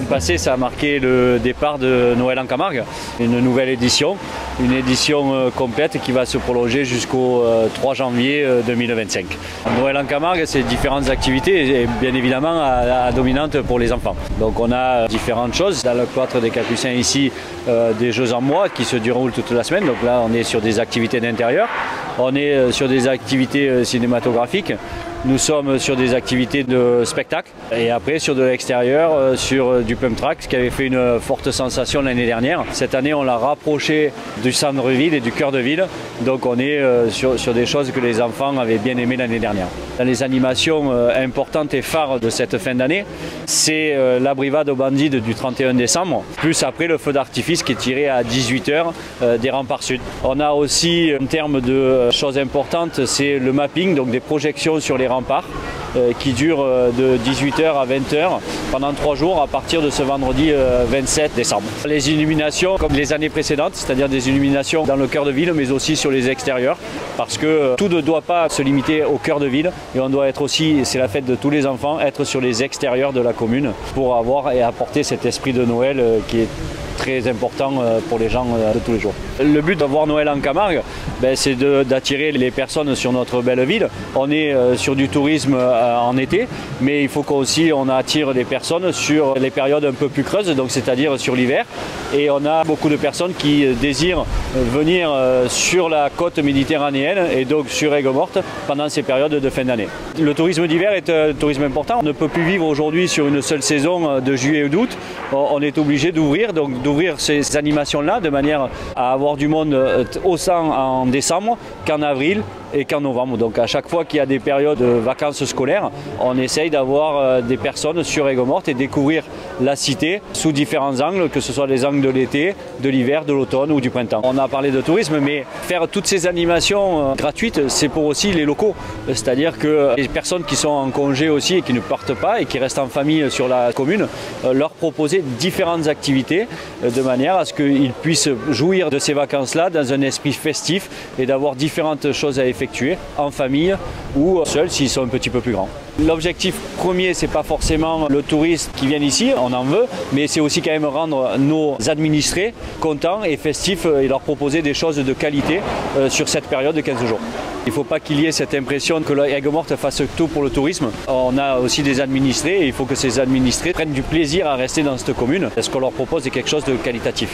passée, ça a marqué le départ de Noël en Camargue, une nouvelle édition, une édition complète qui va se prolonger jusqu'au 3 janvier 2025. Noël en Camargue, c'est différentes activités et bien évidemment à dominante pour les enfants. Donc on a différentes choses. Dans le cloître des Capucins ici, des jeux en bois qui se déroulent toute la semaine. Donc là, on est sur des activités d'intérieur, on est sur des activités cinématographiques. Nous sommes sur des activités de spectacle et après sur de l'extérieur, sur du pump track, ce qui avait fait une forte sensation l'année dernière. Cette année, on l'a rapproché du centre-ville et du cœur de ville. Donc on est sur des choses que les enfants avaient bien aimées l'année dernière. Dans les animations importantes et phares de cette fin d'année, c'est la brivade aux Bandides du 31 décembre, plus après le feu d'artifice qui est tiré à 18 h des remparts sud. On a aussi, en termes de choses importantes, c'est le mapping, donc des projections sur les remparts qui durent de 18 h à 20 h pendant 3 jours à partir de ce vendredi 27 décembre. Les illuminations comme les années précédentes, c'est-à-dire des illuminations dans le cœur de ville mais aussi sur les extérieurs parce que tout ne doit pas se limiter au cœur de ville et on doit être aussi, c'est la fête de tous les enfants, être sur les extérieurs de la commune pour avoir et apporter cet esprit de Noël qui est très important pour les gens de tous les jours. Le but d'avoir Noël en Camargue, c'est d'attirer les personnes sur notre belle ville. On est sur du tourisme en été, mais il faut qu'aussi on attire des personnes sur les périodes un peu plus creuses, donc c'est-à-dire sur l'hiver. Et on a beaucoup de personnes qui désirent venir sur la côte méditerranéenne et donc sur Aigues-Mortes pendant ces périodes de fin d'année. Le tourisme d'hiver est un tourisme important. On ne peut plus vivre aujourd'hui sur une seule saison de juillet ou d'août. On est obligé d'ouvrir ces animations-là de manière à avoir du monde autant en décembre qu'en avril et qu'en novembre. Donc à chaque fois qu'il y a des périodes de vacances scolaires, on essaye d'avoir des personnes sur Aigues-Mortes et découvrir la cité sous différents angles, que ce soit les angles de l'été, de l'hiver, de l'automne ou du printemps. On a parlé de tourisme, mais faire toutes ces animations gratuites, c'est pour aussi les locaux. C'est-à-dire que les personnes qui sont en congé aussi et qui ne partent pas et qui restent en famille sur la commune, leur proposer différentes activités de manière à ce qu'ils puissent jouir de ces vacances-là dans un esprit festif et d'avoir différentes choses à effectuer en famille ou seuls s'ils sont un petit peu plus grands. L'objectif premier, c'est pas forcément le touriste qui vient ici, on en veut, mais c'est aussi quand même rendre nos administrés contents et festifs et leur proposer des choses de qualité sur cette période de 15 jours. Il ne faut pas qu'il y ait cette impression que Aigues-Mortes fasse tout pour le tourisme. On a aussi des administrés et il faut que ces administrés prennent du plaisir à rester dans cette commune. Ce qu'on leur propose est quelque chose de qualitatif.